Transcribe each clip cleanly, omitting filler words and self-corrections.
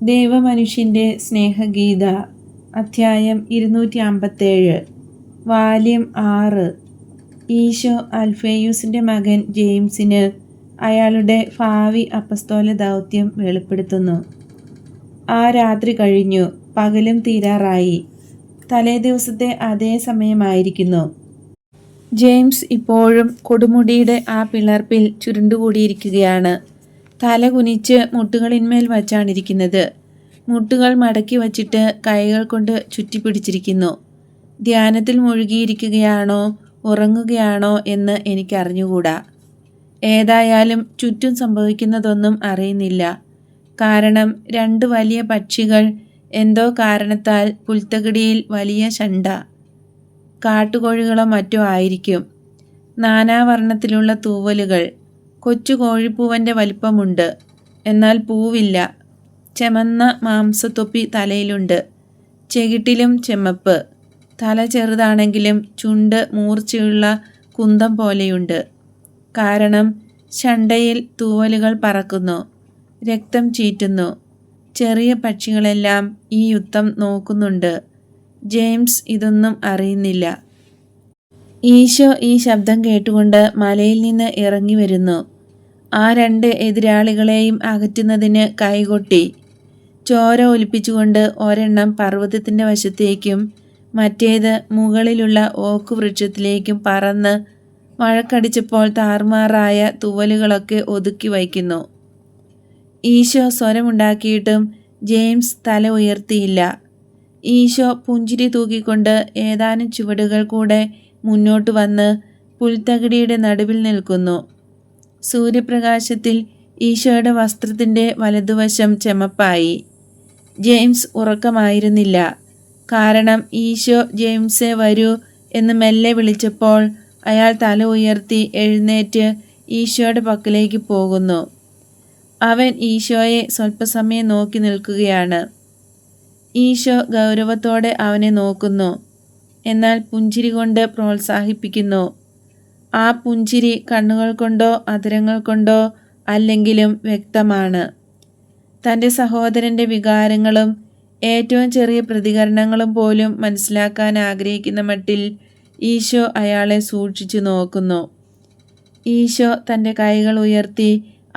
ദൈവമനുഷ്യൻ്റെ സ്നേഹഗീത അധ്യായം 257 വാല്യം 6. ഈശോ അൽഫേയൂസിൻ്റെ മകൻ ജെയിംസിന് അയാളുടെ ഭാവി അപ്പസ്തോല ദൗത്യം വെളിപ്പെടുത്തുന്നു. ആ രാത്രി കഴിഞ്ഞു, പകലും തീരാറായി. തലേ ദിവസത്തെ അതേ സമയമായിരിക്കുന്നു. ജെയിംസ് ഇപ്പോഴും കൊടുമുടിയുടെ ആ പിളർപ്പിൽ ചുരുണ്ടുകൂടിയിരിക്കുകയാണ്. തല കുനിച്ച് മുട്ടുകളിന്മേൽ വച്ചാണിരിക്കുന്നത്. മുട്ടുകൾ മടക്കി വച്ചിട്ട് കൈകൾ കൊണ്ട് ചുറ്റിപ്പിടിച്ചിരിക്കുന്നു. ധ്യാനത്തിൽ മുഴുകിയിരിക്കുകയാണോ ഉറങ്ങുകയാണോ എന്ന് എനിക്കറിഞ്ഞുകൂടാ. ഏതായാലും ചുറ്റും സംഭവിക്കുന്നതൊന്നും അറിയുന്നില്ല. കാരണം 2 വലിയ പക്ഷികൾ എന്തോ കാരണത്താൽ പുൽത്തകിടിയിൽ വലിയ ശണ്ട, കാട്ടുകോഴികളോ മറ്റോ ആയിരിക്കും. നാനാവർണ്ണത്തിലുള്ള തൂവലുകൾ. കൊച്ചു കോഴിപ്പൂവൻ്റെ വലിപ്പമുണ്ട്, എന്നാൽ പൂവില്ല. ചെമന്ന മാംസത്തൊപ്പി തലയിലുണ്ട്. ചെകിട്ടിലും ചെമ്മപ്പ്. തല ചെറുതാണെങ്കിലും ചുണ്ട് മൂർച്ചയുള്ള കുന്തം പോലെയുണ്ട്. കാരണം ശണ്ടയിൽ തൂവലുകൾ പറക്കുന്നു, രക്തം ചീറ്റുന്നു. ചെറിയ പക്ഷികളെല്ലാം ഈ യുദ്ധം നോക്കുന്നുണ്ട്. ജെയിംസ് ഇതൊന്നും അറിയുന്നില്ല. ഈശോ ഈ ശബ്ദം കേട്ടുകൊണ്ട് മലയിൽ നിന്ന് ഇറങ്ങി വരുന്നു. ആ 2 എതിരാളികളെയും അകറ്റുന്നതിന് കൈകൊട്ടി. ചോര ഒലിപ്പിച്ചുകൊണ്ട് ഒരെണ്ണം പർവ്വതത്തിൻ്റെ വശത്തേക്കും മറ്റേത് മുകളിലുള്ള ഓക്ക് വൃക്ഷത്തിലേക്കും പറന്ന് വഴക്കടിച്ചപ്പോൾ താറുമാറായ തൂവലുകളൊക്കെ ഒതുക്കി വയ്ക്കുന്നു. ഈശോ സ്വരമുണ്ടാക്കിയിട്ടും ജെയിംസ് തല ഉയർത്തിയില്ല. ഈശോ പുഞ്ചിരി തൂക്കിക്കൊണ്ട് ഏതാനും ചുവടുകൾ കൂടെ മുന്നോട്ട് വന്ന് പുൽത്തകിടിയുടെ നടുവിൽ നിൽക്കുന്നു. സൂര്യപ്രകാശത്തിൽ ഈശോയുടെ വസ്ത്രത്തിൻ്റെ വലതുവശം ചെമപ്പായി. ജെയിംസ് ഉറക്കമായിരുന്നില്ല. കാരണം ഈശോ ജെയിംസെ വരൂ എന്ന് മെല്ലെ വിളിച്ചപ്പോൾ അയാൾ തല ഉയർത്തി എഴുന്നേറ്റ് ഈശോയുടെ പക്കലേക്ക് പോകുന്നു. അവൻ ഈശോയെ സ്വല്പസമയം നോക്കി നിൽക്കുകയാണ്. ഈശോ ഗൗരവത്തോടെ അവനെ നോക്കുന്നു, എന്നാൽ പുഞ്ചിരി കൊണ്ട് പ്രോത്സാഹിപ്പിക്കുന്നു. ആ പുഞ്ചിരി കണ്ണുകൾ കൊണ്ടോ അധരങ്ങൾ കൊണ്ടോ അല്ലെങ്കിലും വ്യക്തമാണ്. തൻ്റെ സഹോദരൻ്റെ വികാരങ്ങളും ഏറ്റവും ചെറിയ പ്രതികരണങ്ങളും പോലും മനസ്സിലാക്കാൻ ആഗ്രഹിക്കുന്ന മട്ടിൽ ഈശോ അയാളെ സൂക്ഷിച്ചു നോക്കുന്നു. ഈശോ തൻ്റെ കൈകൾ ഉയർത്തി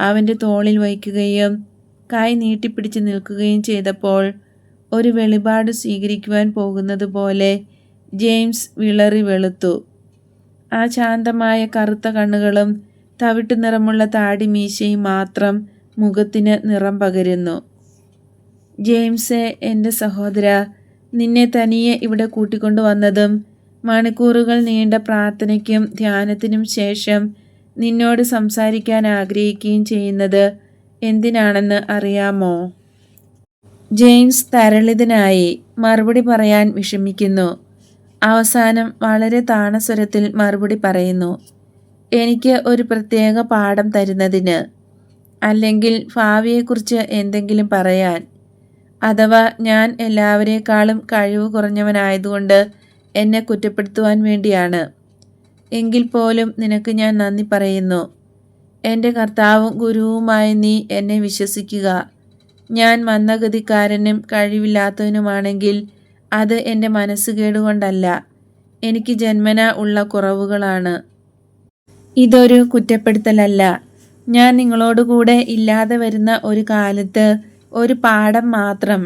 അവൻ്റെ തോളിൽ വയ്ക്കുകയും കൈ നീട്ടിപ്പിടിച്ച് നിൽക്കുകയും ചെയ്തപ്പോൾ ഒരു വെളിപാട് സ്വീകരിക്കുവാൻ പോകുന്നത് പോലെ ജെയിംസ് വിളറി വെളുത്തു. ആ ശാന്തമായ കറുത്ത കണ്ണുകളും തവിട്ടു നിറമുള്ള താടി മീശയും മാത്രം മുഖത്തിന് നിറം പകരുന്നു. ജെയിംസെ, എൻ്റെ സഹോദര, നിന്നെ തനിയെ ഇവിടെ കൂട്ടിക്കൊണ്ടുവന്നതും മണിക്കൂറുകൾ നീണ്ട പ്രാർത്ഥനയ്ക്കും ധ്യാനത്തിനും ശേഷം നിന്നോട് സംസാരിക്കാൻ ആഗ്രഹിക്കുകയും ചെയ്യുന്നത് എന്തിനാണെന്ന് അറിയാമോ? ജെയിംസ് തരളിതനായി മറുപടി പറയാൻ വിഷമിക്കുന്നു. അവസാനം വളരെ താണസ്വരത്തിൽ മറുപടി പറയുന്നു. എനിക്ക് ഒരു പ്രത്യേക പാഠം തരുന്നതിന്, അല്ലെങ്കിൽ ഭാവിയെക്കുറിച്ച് എന്തെങ്കിലും പറയാൻ, അഥവാ ഞാൻ എല്ലാവരേക്കാളും കഴിവ് കുറഞ്ഞവനായതുകൊണ്ട് എന്നെ കുറ്റപ്പെടുത്തുവാൻ വേണ്ടിയാണ്. എങ്കിൽ പോലും നിനക്ക് ഞാൻ നന്ദി പറയുന്നു. എൻ്റെ കർത്താവും ഗുരുവുമായ നീ എന്നെ വിശ്വസിക്കുക. ഞാൻ മന്ദഗതിക്കാരനും കഴിവില്ലാത്തവനുമാണെങ്കിൽ അത് എൻ്റെ മനസ്സുകേടുകൊണ്ടല്ല, എനിക്ക് ജന്മനാ ഉള്ള കുറവുകളാണ്. ഇതൊരു കുറ്റപ്പെടുത്തലല്ല. ഞാൻ നിങ്ങളോടുകൂടെ ഇല്ലാതെ വരുന്ന ഒരു കാലത്ത് ഒരു പാഠം മാത്രം.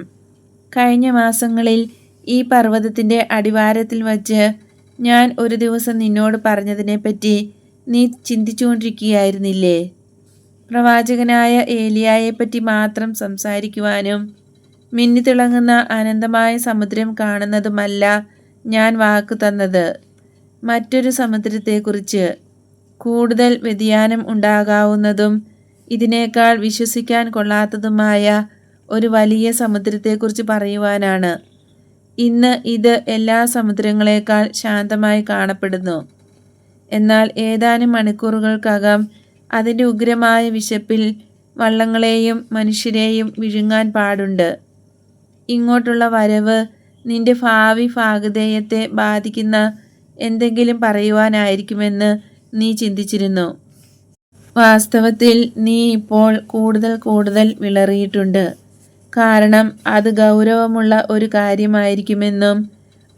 കഴിഞ്ഞ മാസങ്ങളിൽ ഈ പർവ്വതത്തിൻ്റെ അടിവാരത്തിൽ വച്ച് ഞാൻ ഒരു ദിവസം നിന്നോട് പറഞ്ഞതിനെപ്പറ്റി നീ ചിന്തിച്ചുകൊണ്ടിരിക്കുകയായിരുന്നില്ലേ? പ്രവാചകനായ ഏലിയായെപ്പറ്റി മാത്രം സംസാരിക്കുവാനും മിന്നിത്തിളങ്ങുന്ന അനന്തമായ സമുദ്രം കാണുന്നതുമല്ല ഞാൻ വാക്ക് തന്നത്. മറ്റൊരു സമുദ്രത്തെക്കുറിച്ച്, കൂടുതൽ വ്യതിയാനം ഉണ്ടാകാവുന്നതും ഇതിനേക്കാൾ വിശ്വസിക്കാൻ കൊള്ളാത്തതുമായ ഒരു വലിയ സമുദ്രത്തെക്കുറിച്ച് പറയുവാനാണ്. ഇന്ന് ഇത് എല്ലാ സമുദ്രങ്ങളെക്കാൾ ശാന്തമായി കാണപ്പെടുന്നു. എന്നാൽ ഏതാനും മണിക്കൂറുകൾക്കകം അതിൻ്റെ ഉഗ്രമായ വിശപ്പിൽ വള്ളങ്ങളെയും മനുഷ്യരെയും വിഴുങ്ങാൻ പാടുണ്ട്. ഇങ്ങോട്ടുള്ള വരവ് നിന്റെ ഭാവി ഭാഗധേയത്തെ ബാധിക്കുന്ന എന്തെങ്കിലും പറയുവാനായിരിക്കുമെന്ന് നീ ചിന്തിച്ചിരുന്നു. വാസ്തവത്തിൽ നീ ഇപ്പോൾ കൂടുതൽ വിളറിയിട്ടുണ്ട്. കാരണം അത് ഗൗരവമുള്ള ഒരു കാര്യമായിരിക്കുമെന്നും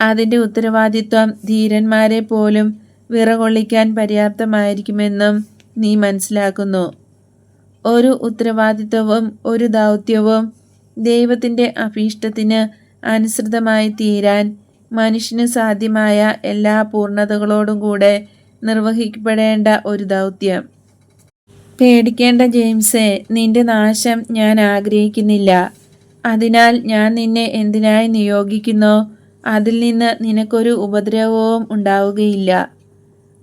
അതിൻ്റെ ഉത്തരവാദിത്വം ധീരന്മാരെ പോലും വിറകൊള്ളിക്കാൻ പര്യാപ്തമായിരിക്കുമെന്നും നീ മനസ്സിലാക്കുന്നു. ഒരു ഉത്തരവാദിത്വവും ഒരു ദൗത്യവും ദൈവത്തിൻ്റെ അഭീഷ്ടത്തിന് അനുസൃതമായി തീരാൻ മനുഷ്യന് സാധ്യമായ എല്ലാ പൂർണ്ണതകളോടും കൂടെ നിർവഹിക്കപ്പെടേണ്ട ഒരു ദൗത്യം. പേടിക്കേണ്ട ജെയിംസേ, നിന്റെ നാശം ഞാൻ ആഗ്രഹിക്കുന്നില്ല. അതിനാൽ ഞാൻ നിന്നെ എന്തിനായി നിയോഗിക്കുന്നോ അതിൽ നിന്ന് നിനക്കൊരു ഉപദ്രവവും ഉണ്ടാവുകയില്ല.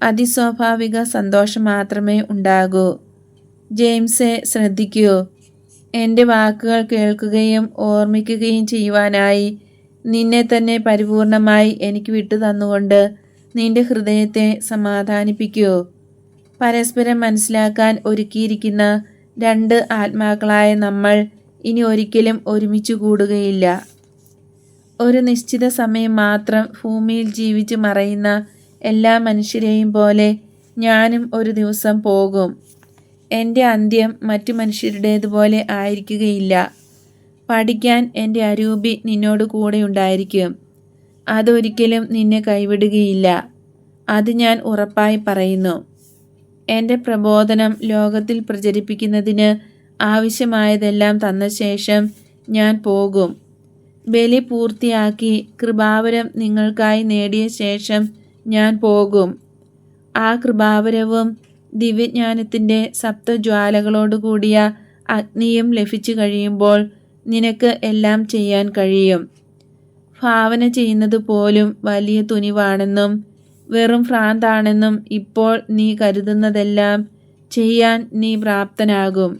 അതിസ്വാഭാവിക സന്തോഷം മാത്രമേ ഉണ്ടാകൂ. ജെയിംസെ, ശ്രദ്ധിക്കൂ. എൻ്റെ വാക്കുകൾ കേൾക്കുകയും ഓർമ്മിക്കുകയും ചെയ്യുവാനായി നിന്നെ തന്നെ പരിപൂർണമായി എനിക്ക് വിട്ടു തന്നുകൊണ്ട് നിന്റെ ഹൃദയത്തെ സമാധാനിപ്പിക്കൂ. പരസ്പരം മനസ്സിലാക്കാൻ ഒരുക്കിയിരിക്കുന്ന രണ്ട് ആത്മാക്കളായ നമ്മൾ ഇനി ഒരിക്കലും ഒരുമിച്ച് കൂടുകയില്ല. ഒരു നിശ്ചിത സമയം മാത്രം ഭൂമിയിൽ ജീവിച്ച് മറയുന്ന എല്ലാ മനുഷ്യരെയും പോലെ ഞാനും ഒരു ദിവസം പോകും. എൻ്റെ അന്ത്യം മറ്റു മനുഷ്യരുടേതുപോലെ ആയിരിക്കുകയില്ല. പഠിക്കാൻ എൻ്റെ അരൂപി നിന്നോട് കൂടെ ഉണ്ടായിരിക്കും. അതൊരിക്കലും നിന്നെ കൈവിടുകയില്ല. അത് ഞാൻ ഉറപ്പായി പറയുന്നു. എൻ്റെ പ്രബോധനം ലോകത്തിൽ പ്രചരിപ്പിക്കുന്നതിന് ആവശ്യമായതെല്ലാം തന്ന ശേഷം ഞാൻ പോകും. ബലി പൂർത്തിയാക്കി കൃപാവരം നിങ്ങൾക്കായി നേടിയ ശേഷം ഞാൻ പോകും. ആ കൃപാവരവും ദിവ്യജ്ഞാനത്തിൻ്റെ സപ്തജ്വാലകളോടുകൂടിയ അഗ്നിയും ലഭിച്ചു കഴിയുമ്പോൾ നിനക്ക് എല്ലാം ചെയ്യാൻ കഴിയും. ഭാവന ചെയ്യുന്നത് പോലും വലിയ തുനിവാണെന്നും വെറും ഭ്രാന്താണെന്നും ഇപ്പോൾ നീ കരുതുന്നതെല്ലാം ചെയ്യാൻ നീ പ്രാപ്തനാകും.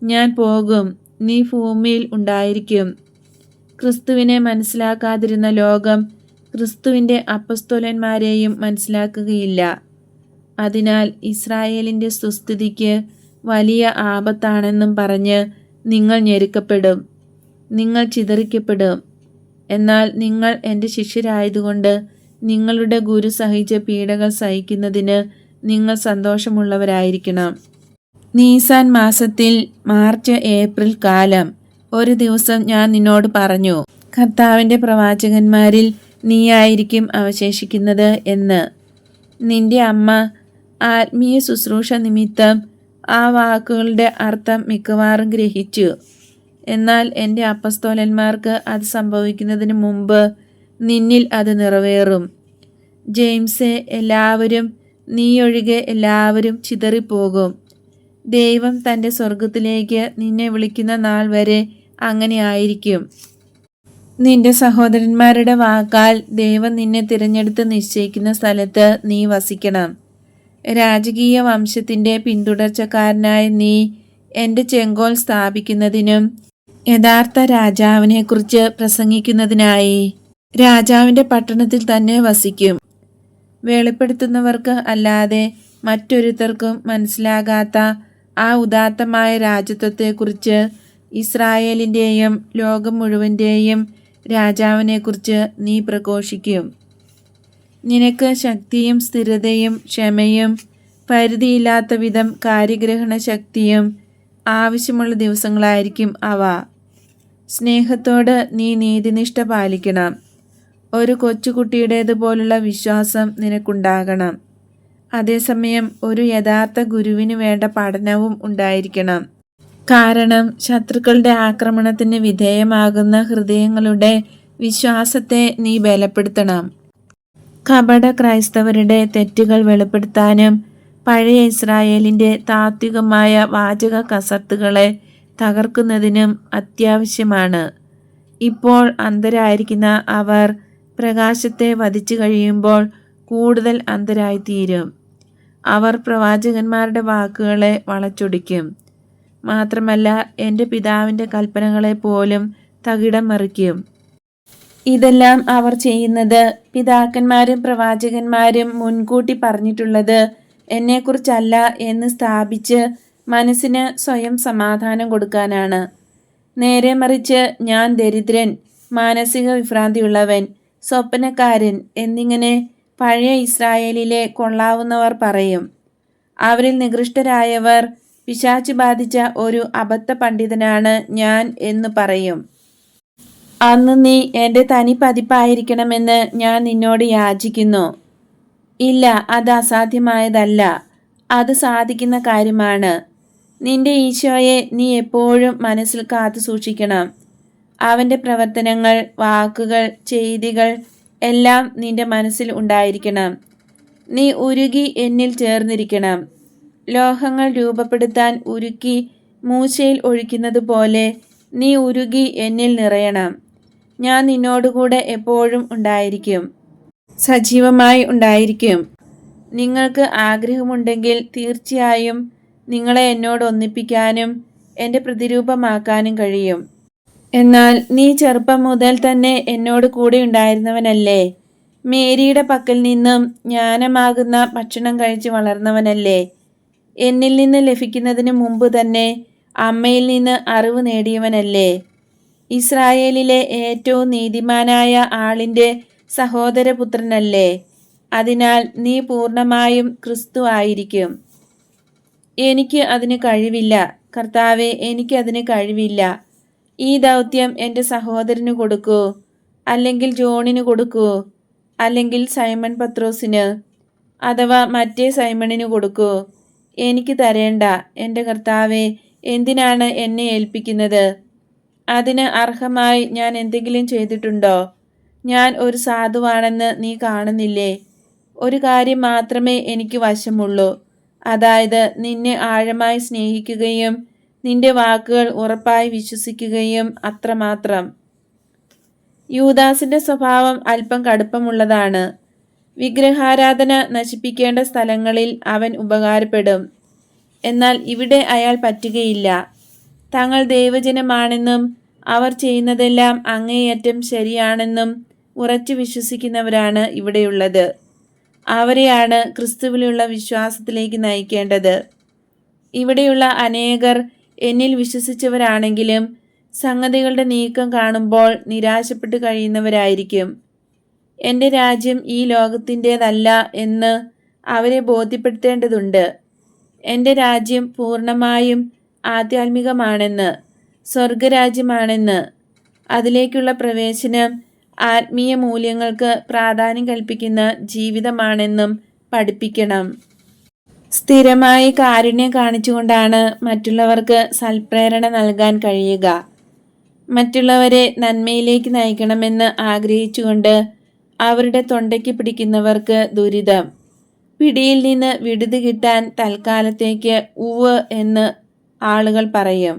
ഞാൻ പോകും. നീ ഭൂമിയിൽ ഉണ്ടായിരിക്കും. ക്രിസ്തുവിനെ മനസ്സിലാക്കാതിരുന്ന ലോകം ക്രിസ്തുവിൻ്റെ അപ്പസ്തോലന്മാരെയും മനസ്സിലാക്കുകയില്ല. അതിനാൽ ഇസ്രായേലിൻ്റെ സുസ്ഥിതിക്ക് വലിയ ആപത്താണെന്നും പറഞ്ഞ് നിങ്ങൾ ഞെരുക്കപ്പെടും. നിങ്ങൾ ചിതറിക്കപ്പെടും. എന്നാൽ നിങ്ങൾ എൻ്റെ ശിഷ്യരായതുകൊണ്ട് നിങ്ങളുടെ ഗുരു സഹിച്ച പീഡകൾ സഹിക്കുന്നതിന് നിങ്ങൾ സന്തോഷമുള്ളവരായിരിക്കണം. നീസാൻ മാസത്തിൽ മാർച്ച് ഏപ്രിൽ കാലം ഒരു ദിവസം ഞാൻ നിന്നോട് പറഞ്ഞു, കർത്താവിൻ്റെ പ്രവാചകന്മാരിൽ നീയായിരിക്കും അവശേഷിക്കുന്നത് എന്ന്. നിന്റെ അമ്മ ആത്മീയ ശുശ്രൂഷ നിമിത്തം ആ വാക്കുകളുടെ അർത്ഥം മിക്കവാറും ഗ്രഹിച്ചു. എന്നാൽ എൻ്റെ അപ്പസ്തോലന്മാർക്ക് അത് സംഭവിക്കുന്നതിന് മുമ്പ് നിന്നിൽ അത് നിറവേറും. ജെയിംസെ, എല്ലാവരും, നീയൊഴികെ എല്ലാവരും ചിതറിപ്പോകും. ദൈവം തൻ്റെ സ്വർഗത്തിലേക്ക് നിന്നെ വിളിക്കുന്ന നാൾ വരെ അങ്ങനെ ആയിരിക്കും. നിന്റെ സഹോദരന്മാരുടെ വാക്കാൽ ദൈവം നിന്നെ തിരഞ്ഞെടുത്ത് നിശ്ചയിക്കുന്ന സ്ഥലത്ത് നീ വസിക്കണം. രാജകീയ വംശത്തിൻ്റെ പിന്തുടർച്ചക്കാരനായ നീ എൻ്റെ ചെങ്കോൽ സ്ഥാപിക്കുന്നതിനും യഥാർത്ഥ രാജാവിനെക്കുറിച്ച് പ്രസംഗിക്കുന്നതിനായി രാജാവിൻ്റെ പട്ടണത്തിൽ തന്നെ വസിക്കും. വെളിപ്പെടുത്തുന്നവർക്ക് അല്ലാതെ മറ്റൊരുത്തർക്കും മനസ്സിലാകാത്ത ആ ഉദാത്തമായ രാജ്യത്വത്തെക്കുറിച്ച്, ഇസ്രായേലിൻ്റെയും ലോകം മുഴുവൻ്റെയും രാജാവിനെക്കുറിച്ച് നീ പ്രഘോഷിക്കും. നിനക്ക് ശക്തിയും സ്ഥിരതയും ക്ഷമയും പരിധിയില്ലാത്ത വിധം കാര്യഗ്രഹണ ശക്തിയും ആവശ്യമുള്ള ദിവസങ്ങളായിരിക്കും അവ. സ്നേഹത്തോട് നീ നീതിനിഷ്ഠ പാലിക്കണം. ഒരു കൊച്ചുകുട്ടിയുടേതുപോലുള്ള വിശ്വാസം നിനക്കുണ്ടാകണം. അതേസമയം ഒരു യഥാർത്ഥ ഗുരുവിന് വേണ്ട പഠനവും ഉണ്ടായിരിക്കണം. കാരണം ശത്രുക്കളുടെ ആക്രമണത്തിന് വിധേയമാകുന്ന ഹൃദയങ്ങളുടെ വിശ്വാസത്തെ നീ ബലപ്പെടുത്തണം. കപട ക്രൈസ്തവരുടെ തെറ്റുകൾ വെളിപ്പെടുത്താനും പഴയ ഇസ്രായേലിൻ്റെ താത്വികമായ വാചക കസർത്തുകളെ തകർക്കുന്നതിനും അത്യാവശ്യമാണ്. ഇപ്പോൾ അന്ധരായിരിക്കുന്ന അവർ പ്രകാശത്തെ വധിച്ചു കഴിയുമ്പോൾ കൂടുതൽ അന്ധരായിത്തീരും. അവർ പ്രവാചകന്മാരുടെ വാക്കുകളെ വളച്ചൊടിക്കും. മാത്രമല്ല എൻ്റെ പിതാവിൻ്റെ കൽപ്പനകളെ പോലും തകിടം മറിക്കും. ഇതെല്ലാം അവർ ചെയ്യുന്നത് പിതാക്കന്മാരും പ്രവാചകന്മാരും മുൻകൂട്ടി പറഞ്ഞിട്ടുള്ളത് എന്നെക്കുറിച്ചല്ല എന്ന് സ്ഥാപിച്ച് മനസ്സിന് സ്വയം സമാധാനം കൊടുക്കാനാണ്. നേരെ മറിച്ച് ഞാൻ ദരിദ്രൻ, മാനസിക വിഭ്രാന്തിയുള്ളവൻ, സ്വപ്നക്കാരൻ എന്നിങ്ങനെ പഴയ ഇസ്രായേലിലെ കൊള്ളാവുന്നവർ പറയും. അവരിൽ നികൃഷ്ടരായവർ പിശാച് ബാധിച്ച ഒരു അബദ്ധ പണ്ഡിതനാണ് ഞാൻ എന്ന് പറയും. അന്ന് നീ എൻ്റെ തനി പതിപ്പായിരിക്കണമെന്ന് ഞാൻ നിന്നോട് യാചിക്കുന്നു. ഇല്ല, അത് അസാധ്യമായതല്ല, അത് സാധിക്കുന്ന കാര്യമാണ്. നിന്റെ ഈശോയെ നീ എപ്പോഴും മനസ്സിൽ കാത്തു സൂക്ഷിക്കണം. അവൻ്റെ പ്രവർത്തനങ്ങൾ, വാക്കുകൾ, ചെയ്തികൾ എല്ലാം നിന്റെ മനസ്സിൽ ഉണ്ടായിരിക്കണം. നീ ഉരുകി എന്നിൽ ചേർന്നിരിക്കണം. ലോഹങ്ങൾ രൂപപ്പെടുത്താൻ ഉരുക്കി മൂശയിൽ ഒഴിക്കുന്നത് പോലെ നീ ഉരുകി എന്നിൽ നിറയണം. ഞാൻ നിന്നോടുകൂടെ എപ്പോഴും ഉണ്ടായിരിക്കും, സജീവമായി ഉണ്ടായിരിക്കും. നിങ്ങൾക്ക് ആഗ്രഹമുണ്ടെങ്കിൽ തീർച്ചയായും നിങ്ങളെ എന്നോട് ഒന്നിപ്പിക്കാനും എൻ്റെ പ്രതിരൂപമാക്കാനും കഴിയും. എന്നാൽ നീ ചെറുപ്പം മുതൽ തന്നെ എന്നോട് കൂടെ ഉണ്ടായിരുന്നവനല്ലേ? മേരിയുടെ പക്കൽ നിന്നും ജ്ഞാനമാകുന്ന ഭക്ഷണം കഴിച്ച് വളർന്നവനല്ലേ? എന്നിൽ നിന്ന് ലഭിക്കുന്നതിന് മുമ്പ് തന്നെ അമ്മയിൽ നിന്ന് അറിവ് നേടിയവനല്ലേ? ഇസ്രായേലിലെ ഏറ്റവും നീതിമാനായ ആളിൻ്റെ സഹോദരപുത്രനല്ലേ? അതിനാൽ നീ പൂർണ്ണമായും ക്രിസ്തു ആയിരിക്കും. എനിക്ക് അതിന് കഴിവില്ല കർത്താവെ, എനിക്ക് അതിന് കഴിവില്ല. ഈ ദൗത്യം എൻ്റെ സഹോദരന് കൊടുക്കൂ, അല്ലെങ്കിൽ ജോണിന് കൊടുക്കൂ, അല്ലെങ്കിൽ സൈമൺ പത്രോസിന് അഥവാ മറ്റേ സൈമണിന് കൊടുക്കൂ. എനിക്ക് തരേണ്ട എൻ്റെ കർത്താവെ, എന്തിനാണ് എന്നെ ഏൽപ്പിക്കുന്നത്? അതിന് അർഹമായി ഞാൻ എന്തെങ്കിലും ചെയ്തിട്ടുണ്ടോ? ഞാൻ ഒരു സാധുവാണെന്ന് നീ കാണുന്നില്ലേ? ഒരു കാര്യം മാത്രമേ എനിക്ക് വശമുള്ളൂ, അതായത് നിന്നെ ആഴമായി സ്നേഹിക്കുകയും നിന്റെ വാക്കുകൾ ഉറപ്പായി വിശ്വസിക്കുകയും അത്രമാത്രം. യൂദാസിന്റെ സ്വഭാവം അല്പം കടുപ്പമുള്ളതാണ്. വിഗ്രഹാരാധന നശിപ്പിക്കേണ്ട സ്ഥലങ്ങളിൽ അവൻ ഉപകാരപ്പെടും. എന്നാൽ ഇവിടെ അയാൾ പറ്റുകയില്ല. തങ്ങൾ ദൈവജനമാണെന്നും അവർ ചെയ്യുന്നതെല്ലാം അങ്ങേയറ്റം ശരിയാണെന്നും ഉറച്ചു വിശ്വസിക്കുന്നവരാണ് ഇവിടെയുള്ളത്. അവരെയാണ് ക്രിസ്തുവിലുള്ള വിശ്വാസത്തിലേക്ക് നയിക്കേണ്ടത്. ഇവിടെയുള്ള അനേകർ എന്നിൽ വിശ്വസിച്ചവരാണെങ്കിലും സംഗതികളുടെ നീക്കം കാണുമ്പോൾ നിരാശപ്പെട്ട് കഴിയുന്നവരായിരിക്കും. എൻ്റെ രാജ്യം ഈ ലോകത്തിൻ്റേതല്ല എന്ന് അവരെ ബോധ്യപ്പെടുത്തേണ്ടതുണ്ട്. എൻ്റെ രാജ്യം പൂർണ്ണമായും ആധ്യാത്മികമാണെന്ന്, സ്വർഗരാജ്യമാണെന്ന്, അതിലേക്കുള്ള പ്രവേശനം ആത്മീയ മൂല്യങ്ങൾക്ക് പ്രാധാന്യം കൽപ്പിക്കുന്ന ജീവിതമാണെന്നും പഠിപ്പിക്കണം. സ്ഥിരമായി കാരുണ്യം കാണിച്ചുകൊണ്ടാണ് മറ്റുള്ളവർക്ക് സൽപ്രേരണ നൽകാൻ കഴിയുക. മറ്റുള്ളവരെ നന്മയിലേക്ക് നയിക്കണമെന്ന് ആഗ്രഹിച്ചുകൊണ്ട് അവരുടെ തൊണ്ടയ്ക്ക് പിടിക്കുന്നവർക്ക് ദുരിതം. പിടിയിൽ നിന്ന് വിടുതി കിട്ടാൻ തൽക്കാലത്തേക്ക് ഉവ് എന്ന് ആളുകൾ പറയും.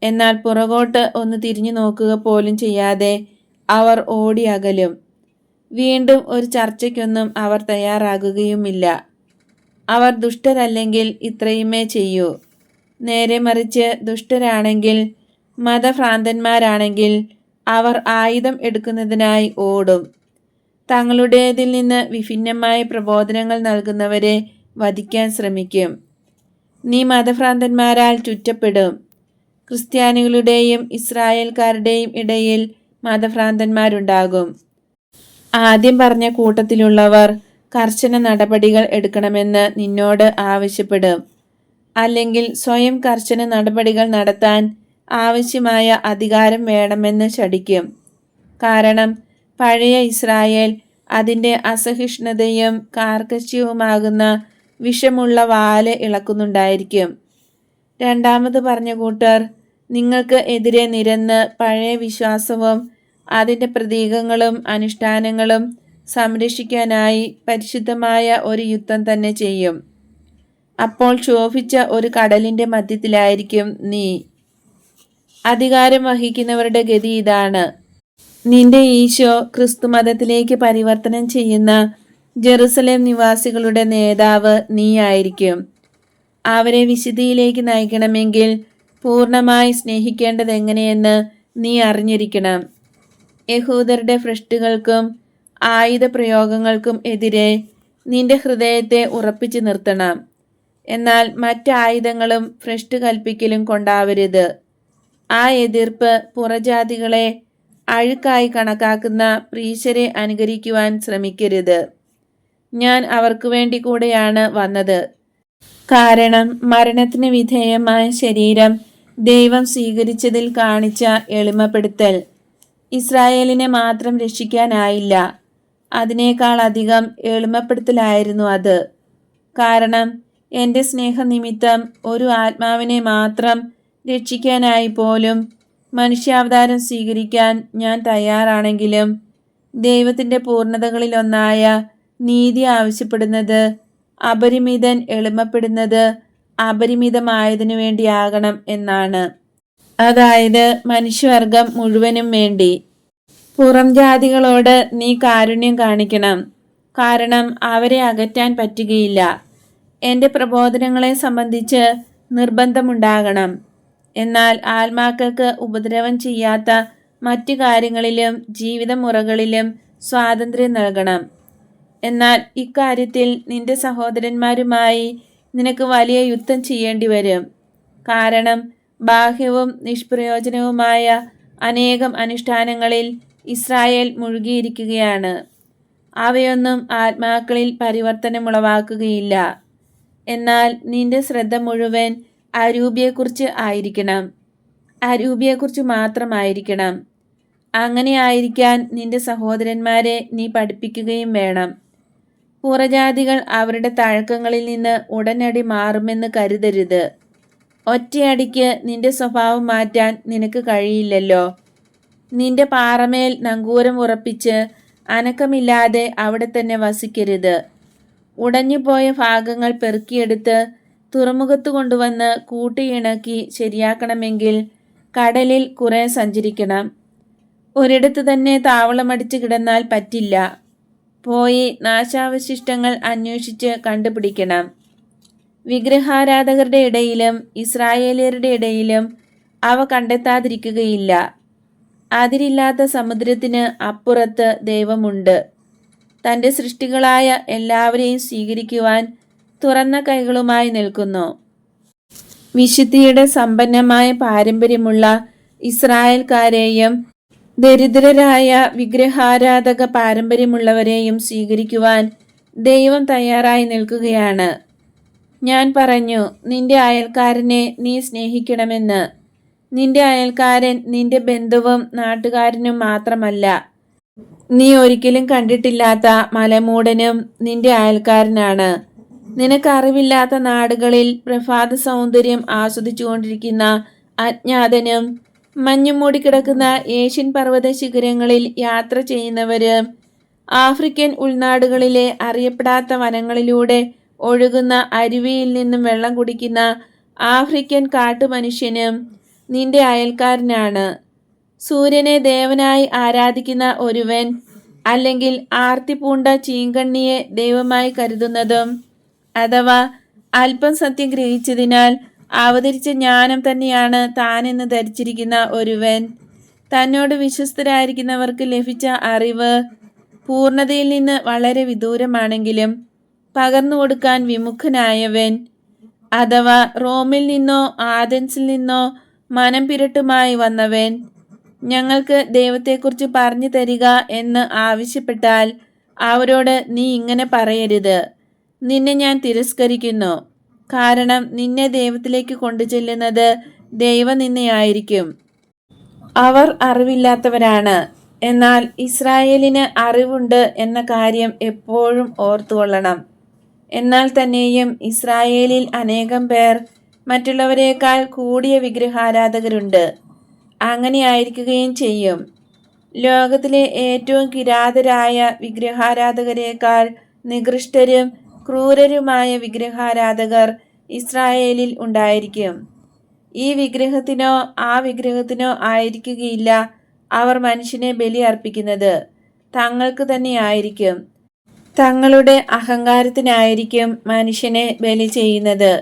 എന്നാൽ പുറകോട്ട് ഒന്ന് തിരിഞ്ഞു നോക്കുക പോലും ചെയ്യാതെ അവർ ഓടി അകലും. വീണ്ടും ഒരു ചർച്ചയ്ക്കൊന്നും അവർ തയ്യാറാകുകയുമില്ല. അവർ ദുഷ്ടരല്ലെങ്കിൽ ഇത്രയുമേ ചെയ്യൂ. നേരെ മറിച്ച് ദുഷ്ടരാണെങ്കിൽ, മതഭ്രാന്തന്മാരാണെങ്കിൽ അവർ ആയുധം എടുക്കുന്നതിനായി ഓടും. തങ്ങളുടേതിൽ നിന്ന് വിഭിന്നമായ പ്രബോധനങ്ങൾ നൽകുന്നവരെ വധിക്കാൻ ശ്രമിക്കും. നീ മതഭ്രാന്തന്മാരാൽ ചുറ്റപ്പെടും. ക്രിസ്ത്യാനികളുടെയും ഇസ്രായേൽക്കാരുടെയും ഇടയിൽ മതഭ്രാന്തന്മാരുണ്ടാകും. ആദ്യം പറഞ്ഞ കൂട്ടത്തിലുള്ളവർ കർശന നടപടികൾ എടുക്കണമെന്ന് നിന്നോട് ആവശ്യപ്പെടും. അല്ലെങ്കിൽ സ്വയം കർശന നടപടികൾ നടത്താൻ ആവശ്യമായ അധികാരം വേണമെന്ന് ശഠിക്കും. കാരണം പഴയ ഇസ്രായേൽ അതിൻ്റെ അസഹിഷ്ണുതയും കാർക്കശ്യവുമാകുന്ന വിഷമുള്ള വാല് ഇളക്കുന്നുണ്ടായിരിക്കും. രണ്ടാമത് പറഞ്ഞ കൂട്ടർ നിങ്ങൾക്ക് എതിരെ നിരന്ന് പഴയ വിശ്വാസവും അതിൻ്റെ പ്രതീകങ്ങളും അനുഷ്ഠാനങ്ങളും സംരക്ഷിക്കാനായി പരിശുദ്ധമായ ഒരു യുദ്ധം തന്നെ ചെയ്യും. അപ്പോൾ ശോഭിച്ച ഒരു കടലിൻ്റെ മധ്യത്തിലായിരിക്കും നീ. അധികാരം വഹിക്കുന്നവരുടെ ഗതി ഇതാണ്. നിന്റെ ഈശോ ക്രിസ്തു മതത്തിലേക്ക് പരിവർത്തനം ചെയ്യുന്ന ജെറുസലേം നിവാസികളുടെ നേതാവ് നീയായിരിക്കും. അവരെ വിശുദ്ധിയിലേക്ക് നയിക്കണമെങ്കിൽ പൂർണ്ണമായി സ്നേഹിക്കേണ്ടതെങ്ങനെയെന്ന് നീ അറിഞ്ഞിരിക്കണം. യഹൂദരുടെ ഭ്രഷ്ടുകൾക്കും ആയുധ പ്രയോഗങ്ങൾക്കും എതിരെ നിന്റെ ഹൃദയത്തെ ഉറപ്പിച്ചു നിർത്തണം. എന്നാൽ മറ്റായുധങ്ങളും ഭ്രഷ്ട് കൽപ്പിക്കലും കൊണ്ടാവരുത്. ആ എതിർപ്പ് പുറജാതികളെ അഴുക്കായി കണക്കാക്കുന്ന പ്രീശരെ അനുകരിക്കുവാൻ ശ്രമിക്കരുത്. ഞാൻ അവർക്ക് വേണ്ടി കൂടെയാണ് വന്നത്. കാരണം മരണത്തിന് വിധേയമായ ശരീരം ദൈവം സ്വീകരിച്ചതിൽ കാണിച്ച എളിമപ്പെടുത്തൽ ഇസ്രായേലിനെ മാത്രം രക്ഷിക്കാനായില്ല, അതിനേക്കാൾ അധികം എളിമപ്പെടുത്തലായിരുന്നു അത്. കാരണം എൻ്റെ സ്നേഹനിമിത്തം ഒരു ആത്മാവിനെ മാത്രം രക്ഷിക്കാനായി പോലും മനുഷ്യാവതാരം സ്വീകരിക്കാൻ ഞാൻ തയ്യാറാണെങ്കിലും ദൈവത്തിൻ്റെ പൂർണ്ണതകളിലൊന്നായ നീതി ആവശ്യപ്പെടുന്നത് അപരിമിതൻ എളിമപ്പെടുന്നത് അപരിമിതമായതിനു വേണ്ടിയാകണം എന്നാണ്. അതായത് മനുഷ്യവർഗം മുഴുവനും വേണ്ടി. പുറം ജാതികളോട് നീ കാരുണ്യം കാണിക്കണം, കാരണം അവരെ അകറ്റാൻ പറ്റുകയില്ല. എൻ്റെ പ്രബോധനങ്ങളെ സംബന്ധിച്ച് നിർബന്ധമുണ്ടാകണം. എന്നാൽ ആത്മാക്കൾക്ക് ഉപദ്രവം ചെയ്യാത്ത മറ്റു കാര്യങ്ങളിലും ജീവിതമുറകളിലും സ്വാതന്ത്ര്യം നൽകണം. എന്നാൽ ഇക്കാര്യത്തിൽ നിന്റെ സഹോദരന്മാരുമായി നിനക്ക് വലിയ യുദ്ധം ചെയ്യേണ്ടി വരും. കാരണം ബാഹ്യവും നിഷ്പ്രയോജനവുമായ അനേകം അനുഷ്ഠാനങ്ങളിൽ ഇസ്രായേൽ മുഴുകിയിരിക്കുകയാണ്. അവയൊന്നും ആത്മാക്കളിൽ പരിവർത്തനമുളവാക്കുകയില്ല. എന്നാൽ നിന്റെ ശ്രദ്ധ മുഴുവൻ അരൂപിയെക്കുറിച്ച് ആയിരിക്കണം, അരൂപിയെക്കുറിച്ച് മാത്രമായിരിക്കണം. അങ്ങനെ ആയിരിക്കാൻ നിന്റെ സഹോദരന്മാരെ നീ പഠിപ്പിക്കുകയും വേണം. പുറജാതികൾ അവരുടെ തഴക്കങ്ങളിൽ നിന്ന് ഉടനടി മാറുമെന്ന് കരുതരുത്. ഒറ്റയടിക്ക് നിന്റെ സ്വഭാവം മാറ്റാൻ നിനക്ക് കഴിയില്ലല്ലോ. നിന്റെ പാറമേൽ നങ്കൂരം ഉറപ്പിച്ച് അനക്കമില്ലാതെ അവിടെ തന്നെ വസിക്കരുത്. ഉടഞ്ഞുപോയ ഭാഗങ്ങൾ പെറുക്കിയെടുത്ത് തുറമുഖത്ത് കൊണ്ടുവന്ന് കൂട്ടിയിണക്കി ശരിയാക്കണമെങ്കിൽ കടലിൽ കുറെ സഞ്ചരിക്കണം. ഒരിടത്ത് തന്നെ താവളമടിച്ച് കിടന്നാൽ പറ്റില്ല. പോയി നാശാവശിഷ്ടങ്ങൾ അന്വേഷിച്ച് കണ്ടുപിടിക്കണം. വിഗ്രഹാരാധകരുടെ ഇടയിലും ഇസ്രായേലിയരുടെ ഇടയിലും അവ കണ്ടെത്താതിരിക്കുകയില്ല. അതിരില്ലാത്ത സമുദ്രത്തിന് അപ്പുറത്ത് ദൈവമുണ്ട്. തൻ്റെ സൃഷ്ടികളായ എല്ലാവരെയും സ്വീകരിക്കുവാൻ തുറന്ന കൈകളുമായി നിൽക്കുന്നു. വിശുദ്ധിയുടെ സമ്പന്നമായ പാരമ്പര്യമുള്ള ഇസ്രായേൽക്കാരെയും ദരിദ്രരായ വിഗ്രഹാരാധക പാരമ്പര്യമുള്ളവരെയും സ്വീകരിക്കുവാൻ ദൈവം തയ്യാറായി നിൽക്കുകയാണ്. ഞാൻ പറഞ്ഞു, നിന്റെ അയൽക്കാരനെ നീ സ്നേഹിക്കണമെന്ന്. നിന്റെ അയൽക്കാരൻ നിന്റെ ബന്ധുവും നാട്ടുകാരനും മാത്രമല്ല, നീ ഒരിക്കലും കണ്ടിട്ടില്ലാത്ത മലമൂടനും നിന്റെ അയൽക്കാരനാണ്. നിനക്ക് അറിവില്ലാത്ത നാടുകളിൽ പ്രഭാത സൗന്ദര്യം ആസ്വദിച്ചുകൊണ്ടിരിക്കുന്ന അജ്ഞാതനും മഞ്ഞു മൂടിക്കിടക്കുന്ന ഏഷ്യൻ പർവ്വത ശിഖരങ്ങളിൽ യാത്ര ചെയ്യുന്നവര്, ആഫ്രിക്കൻ ഉൾനാടുകളിലെ അറിയപ്പെടാത്ത വനങ്ങളിലൂടെ ഒഴുകുന്ന അരുവിയിൽ നിന്നും വെള്ളം കുടിക്കുന്ന ആഫ്രിക്കൻ കാട്ടുമനുഷ്യനും നിന്റെ അയൽക്കാരനാണ്. സൂര്യനെ ദേവനായി ആരാധിക്കുന്ന ഒരുവൻ, അല്ലെങ്കിൽ ആർത്തി പൂണ്ട ചീങ്കണ്ണിയെ ദൈവമായി കരുതുന്നതും, അഥവാ അല്പം സത്യം ഗ്രഹിച്ചതിനാൽ അവതരിച്ച ജ്ഞാനം തന്നെയാണ് താനെന്ന് ധരിച്ചിരിക്കുന്ന ഒരുവൻ, തന്നോട് വിശ്വസ്തരായിരിക്കുന്നവർക്ക് ലഭിച്ച അറിവ് പൂർണ്ണതയിൽ നിന്ന് വളരെ വിദൂരമാണെങ്കിലും പകർന്നു കൊടുക്കാൻ വിമുഖനായവൻ, അഥവാ റോമിൽ നിന്നോ ആഥൻസിൽ നിന്നോ മനം പിരട്ടുമായി വന്നവൻ, ഞങ്ങൾക്ക് ദൈവത്തെക്കുറിച്ച് പറഞ്ഞു തരിക എന്ന് ആവശ്യപ്പെട്ടാൽ അവരോട് നീ ഇങ്ങനെ പറയരുത്, നിന്നെ ഞാൻ തിരസ്കരിക്കുന്നു. കാരണം നിന്നെ ദൈവത്തിലേക്ക് കൊണ്ടുചെല്ലുന്നത് ദൈവനിന്ദയായിരിക്കും. അവർ അറിവില്ലാത്തവരാണ്. എന്നാൽ ഇസ്രായേലിന് അറിവുണ്ട് എന്ന കാര്യം എപ്പോഴും ഓർത്തുകൊള്ളണം. എന്നാൽ തന്നെയും ഇസ്രായേലിൽ അനേകം പേർ മറ്റുള്ളവരെക്കാൾ കൂടിയ വിഗ്രഹാരാധകരുണ്ട്. അങ്ങനെയായിരിക്കുകയും ചെയ്യും. ലോകത്തിലെ ഏറ്റവും കിരാതരായ വിഗ്രഹാരാധകരെക്കാൾ നികൃഷ്ടരും ക്രൂരരുമായ വിഗ്രഹാരാധകർ ഇസ്രായേലിൽ ഉണ്ടായിരിക്കും. ഈ വിഗ്രഹത്തിനോ ആ വിഗ്രഹത്തിനോ ആയിരിക്കുകയില്ല അവർ മനുഷ്യനെ ബലി അർപ്പിക്കുന്നത്, തങ്ങൾക്ക് തന്നെ ആയിരിക്കും. തങ്ങളുടെ അഹങ്കാരത്തിനായിരിക്കും മനുഷ്യനെ ബലി ചെയ്യുന്നത്.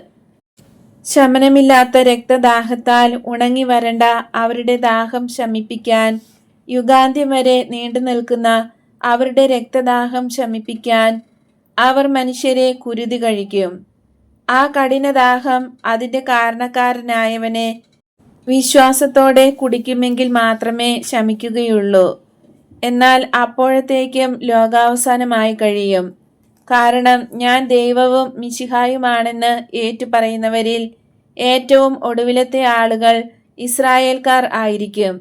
ശമനമില്ലാത്ത രക്തദാഹത്താൽ ഉണങ്ങി വരണ്ട അവരുടെ ദാഹം ശമിപ്പിക്കാൻ, യുഗാന്ത്യം വരെ നീണ്ടു നിൽക്കുന്ന അവരുടെ രക്തദാഹം ശമിപ്പിക്കാൻ അവർ മനുഷ്യരെ കുരുതി കഴിക്കും. ആ കഠിനദാഹം അതിൻ്റെ കാരണക്കാരനായവനെ വിശ്വാസത്തോടെ കുടിക്കുമെങ്കിൽ മാത്രമേ ശമിക്കുകയുള്ളൂ. എന്നാൽ അപ്പോഴത്തേക്കും ലോകാവസാനമായി കഴിയും. കാരണം ഞാൻ ദൈവവും മിശിഹായുമാണെന്ന് ഏറ്റുപറയുന്നവരിൽ ഏറ്റവും ഒടുവിലത്തെ ആളുകൾ ഇസ്രായേൽക്കാർ ആയിരിക്കും.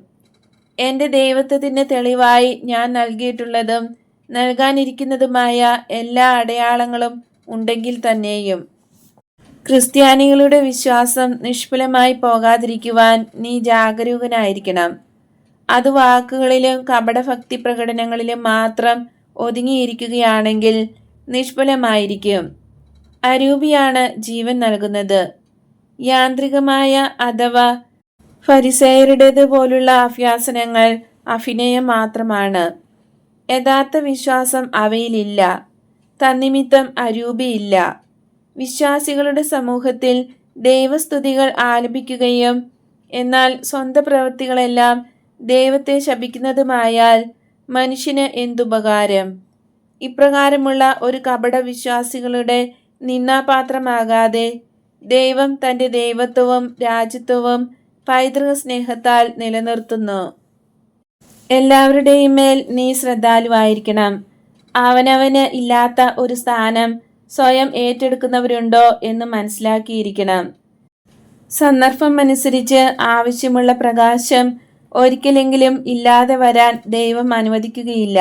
എൻ്റെ ദൈവത്വത്തിന് തെളിവായി ഞാൻ നൽകിയിട്ടുള്ളതും നൽകാനിരിക്കുന്നതുമായ എല്ലാ അടയാളങ്ങളും ഉണ്ടെങ്കിൽ തന്നെയും ക്രിസ്ത്യാനികളുടെ വിശ്വാസം നിഷ്ഫലമായി പോകാതിരിക്കുവാൻ നീ ജാഗരൂകനായിരിക്കണം. അത് വാക്കുകളിലും കപടഭക്തി പ്രകടനങ്ങളിലും മാത്രം ഒതുങ്ങിയിരിക്കുകയാണെങ്കിൽ നിഷ്ഫലമായിരിക്കും. അരൂപിയാണ് ജീവൻ നൽകുന്നത്. യാന്ത്രികമായ അഥവാ ഫരിസേയരുടേത് പോലുള്ള അഭ്യാസനങ്ങൾ അഭിനയം മാത്രമാണ്. യഥാർത്ഥ വിശ്വാസം അവയിലില്ല. തന്നിമിത്തം അരൂപിയില്ല. വിശ്വാസികളുടെ സമൂഹത്തിൽ ദൈവസ്തുതികൾ ആലപിക്കുകയും എന്നാൽ സ്വന്തം പ്രവൃത്തികളെല്ലാം ദൈവത്തെ ശപിക്കുന്നതുമായാൽ മനുഷ്യന് എന്തുപകാരം? ഇപ്രകാരമുള്ള ഒരു കപട വിശ്വാസികളുടെ നിന്ദാപാത്രമാകാതെ ദൈവം തൻ്റെ ദൈവത്വവും രാജ്യത്വവും പൈതൃക സ്നേഹത്താൽ നിലനിർത്തുന്നു. എല്ലാവരുടെയും മേൽ നീ ശ്രദ്ധാലുവായിരിക്കണം. അവനവന് ഇല്ലാത്ത ഒരു സ്ഥാനം സ്വയം ഏറ്റെടുക്കുന്നവരുണ്ടോ എന്ന് മനസ്സിലാക്കിയിരിക്കണം. സന്ദർഭം അനുസരിച്ച് ആവശ്യമുള്ള പ്രകാശം ഒരിക്കലെങ്കിലും ഇല്ലാതെ വരാൻ ദൈവം അനുവദിക്കുകയില്ല.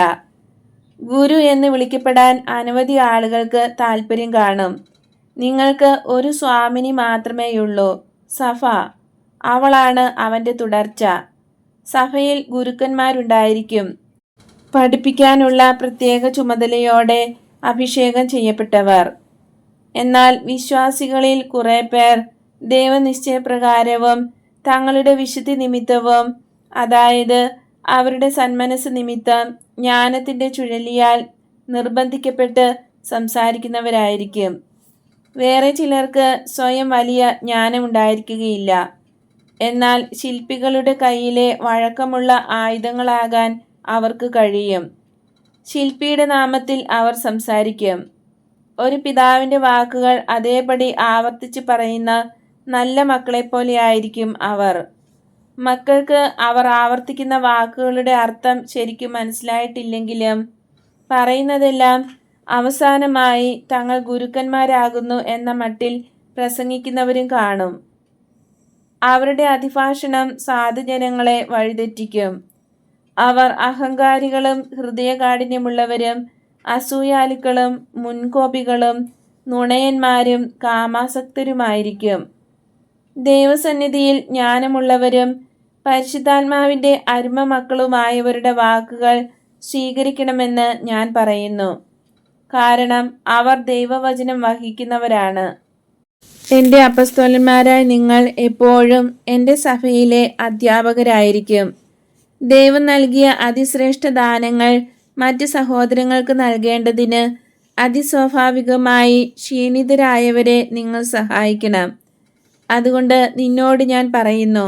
ഗുരു എന്ന് വിളിക്കപ്പെടാൻ അനവധി ആളുകൾക്ക് താല്പര്യം കാണും. നിങ്ങൾക്ക് ഒരു സ്വാമിനി മാത്രമേയുള്ളൂ, സഭ. അവളാണ് അവൻ്റെ തുടർച്ച. സഭയിൽ ഗുരുക്കന്മാരുണ്ടായിരിക്കും, പഠിപ്പിക്കാനുള്ള പ്രത്യേക ചുമതലയോടെ അഭിഷേകം ചെയ്യപ്പെട്ടവർ. എന്നാൽ വിശ്വാസികളിൽ കുറെ പേർ ദൈവനിശ്ചയപ്രകാരവും തങ്ങളുടെ വിശുദ്ധി നിമിത്തവും, അതായത് അവരുടെ സന്മനസ് നിമിത്തം ജ്ഞാനത്തിൻ്റെ ചുഴലിയാൽ നിർബന്ധിക്കപ്പെട്ട് സംസാരിക്കുന്നവരായിരിക്കും. വേറെ ചിലർക്ക് സ്വയം വലിയ ജ്ഞാനമുണ്ടായിരിക്കുകയില്ല. എന്നാൽ ശില്പികളുടെ കയ്യിലെ വഴക്കമുള്ള ആയുധങ്ങളാകാൻ അവർക്ക് കഴിയും. ശില്പിയുടെ നാമത്തിൽ അവർ സംസാരിക്കും. ഒരു പിതാവിൻ്റെ വാക്കുകൾ അതേപടി ആവർത്തിച്ച് പറയുന്ന നല്ല മക്കളെപ്പോലെയായിരിക്കും അവർ. മക്കൾക്ക് അവർ ആവർത്തിക്കുന്ന വാക്കുകളുടെ അർത്ഥം ശരിക്കും മനസ്സിലായിട്ടില്ലെങ്കിലും പറയുന്നതെല്ലാം അവസാനമായി തങ്ങൾ ഗുരുക്കന്മാരാകുന്നു എന്ന മട്ടിൽ പ്രസംഗിക്കുന്നവരും കാണും. അവരുടെ അതിഭാഷണം സാധുജനങ്ങളെ വഴിതെറ്റിക്കും. അവർ അഹങ്കാരികളും ഹൃദയകാഠിന്യമുള്ളവരും അസൂയാലുക്കളും മുൻകോപികളും നുണയന്മാരും കാമാസക്തരുമായിരിക്കും. ദൈവസന്നിധിയിൽ ജ്ഞാനമുള്ളവരും പരിശുദ്ധാത്മാവിൻ്റെ അരുമ മക്കളുമായവരുടെ വാക്കുകൾ സ്വീകരിക്കണമെന്ന് ഞാൻ പറയുന്നു. കാരണം അവർ ദൈവവചനം വഹിക്കുന്നവരാണ്. എൻ്റെ അപ്പസ്തോലന്മാരായ നിങ്ങൾ എപ്പോഴും എൻ്റെ സഭയിലെ അധ്യാപകരായിരിക്കും. ദൈവം നൽകിയ അതിശ്രേഷ്ഠ ദാനങ്ങൾ മറ്റ് സഹോദരങ്ങൾക്ക് നൽകേണ്ടതിന് അതിസ്വാഭാവികമായി ക്ഷീണിതരായവരെ നിങ്ങൾ സഹായിക്കണം. അതുകൊണ്ട് നിന്നോട് ഞാൻ പറയുന്നു,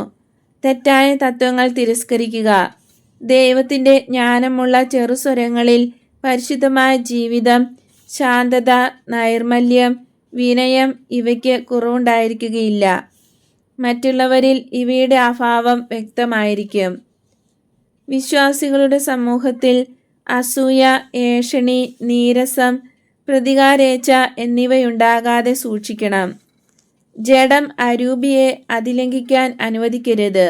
തെറ്റായ തത്വങ്ങൾ തിരസ്കരിക്കുക. ദൈവത്തിൻ്റെ ജ്ഞാനമുള്ള ചെറുസ്വരങ്ങളിൽ പരിശുദ്ധമായ ജീവിതം, ശാന്തത, നൈർമല്യം, വിനയം ഇവയ്ക്ക് കുറവുണ്ടായിരിക്കുകയില്ല. മറ്റുള്ളവരിൽ ഇവയുടെ അഭാവം വ്യക്തമായിരിക്കും. വിശ്വാസികളുടെ സമൂഹത്തിൽ അസൂയ, ഏഷണി, നീരസം, പ്രതികാരേച്ഛ എന്നിവയുണ്ടാകാതെ സൂക്ഷിക്കണം. ജഡം അരൂപിയെ അതിലംഘിക്കാൻ അനുവദിക്കരുത്.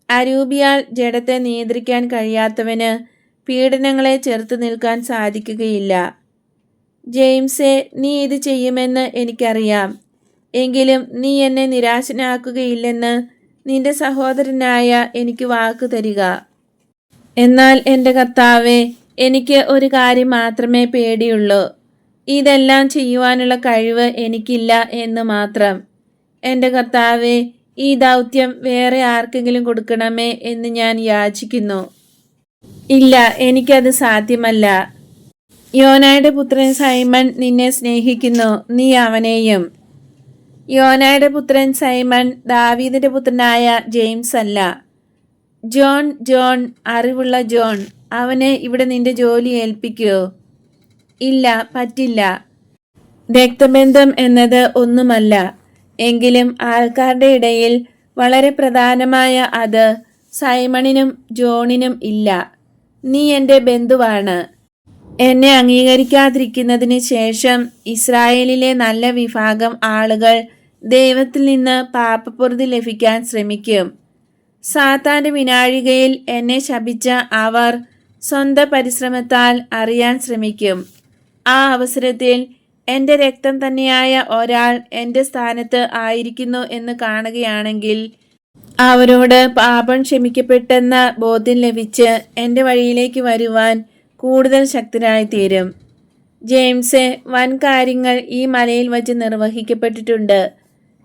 അരൂപിയാൽ ജഡത്തെ നിയന്ത്രിക്കാൻ കഴിയാത്തവന് പീഡനങ്ങളെ ചെറുത്തു നിൽക്കാൻ സാധിക്കുകയില്ല. ജെയിംസേ, നീ ഇത് ചെയ്യുമെന്ന് എനിക്കറിയാം. എങ്കിലും നീ എന്നെ നിരാശനാക്കുകയില്ലെന്ന് നിന്റെ സഹോദരനായ എനിക്ക് വാക്ക് തരിക. എന്നാൽ എൻ്റെ കർത്താവേ, എനിക്ക് ഒരു കാര്യം മാത്രമേ പേടിയുള്ളൂ. ഇതെല്ലാം ചെയ്യുവാനുള്ള കഴിവ് എനിക്കില്ല എന്ന് മാത്രം. എൻ്റെ കർത്താവേ, ഈ ദൗത്യം വേറെ ആർക്കെങ്കിലും കൊടുക്കണമേ എന്ന് ഞാൻ യാചിക്കുന്നു. ഇല്ല, എനിക്കത് സാധ്യമല്ല. യോനായുടെ പുത്രൻ സൈമൺ നിന്നെ സ്നേഹിക്കുന്നു, നീ അവനെയും. യോനായുടെ പുത്രൻ സൈമൺ ദാവീദിന്റെ പുത്രനായ ജെയിംസ് അല്ല. ജോൺ, അറിവുള്ള ജോൺ. അവനെ ഇവിടെ നിന്റെ ജോലി ഏൽപ്പിക്കൂ. ഇല്ല, പറ്റില്ല. രക്തബന്ധം എന്നത് ഒന്നുമല്ല. എങ്കിലും ആൾക്കാരുടെ ഇടയിൽ വളരെ പ്രധാനമായ അത് സൈമണിനും ജോണിനും ഇല്ല. നീ എൻ്റെ ബന്ധുവാണ്. എന്നെ അംഗീകരിക്കാതിരിക്കുന്നതിന് ശേഷം ഇസ്രായേലിലെ നല്ല വിഭാഗം ആളുകൾ ദൈവത്തിൽ നിന്ന് പാപപ്പൊറുതി ലഭിക്കാൻ ശ്രമിക്കും. സാത്താന്റെ വിനാഴികയിൽ എന്നെ ശപിച്ച അവർ സ്വന്തം പരിശ്രമത്താൽ അറിയാൻ ശ്രമിക്കും. ആ അവസരത്തിൽ എൻ്റെ രക്തം തന്നെയായ ഒരാൾ എൻ്റെ സ്ഥാനത്ത് ആയിരിക്കുന്നു എന്ന് കാണുകയാണെങ്കിൽ അവരോട് പാപം ക്ഷമിക്കപ്പെട്ടെന്ന ബോധ്യം ലഭിച്ച് എൻ്റെ വഴിയിലേക്ക് വരുവാൻ കൂടുതൽ ശക്തരായിത്തീരും. ജെയിംസ്, വൻ കാര്യങ്ങൾ ഈ മലയിൽ വച്ച് നിർവഹിക്കപ്പെട്ടിട്ടുണ്ട്.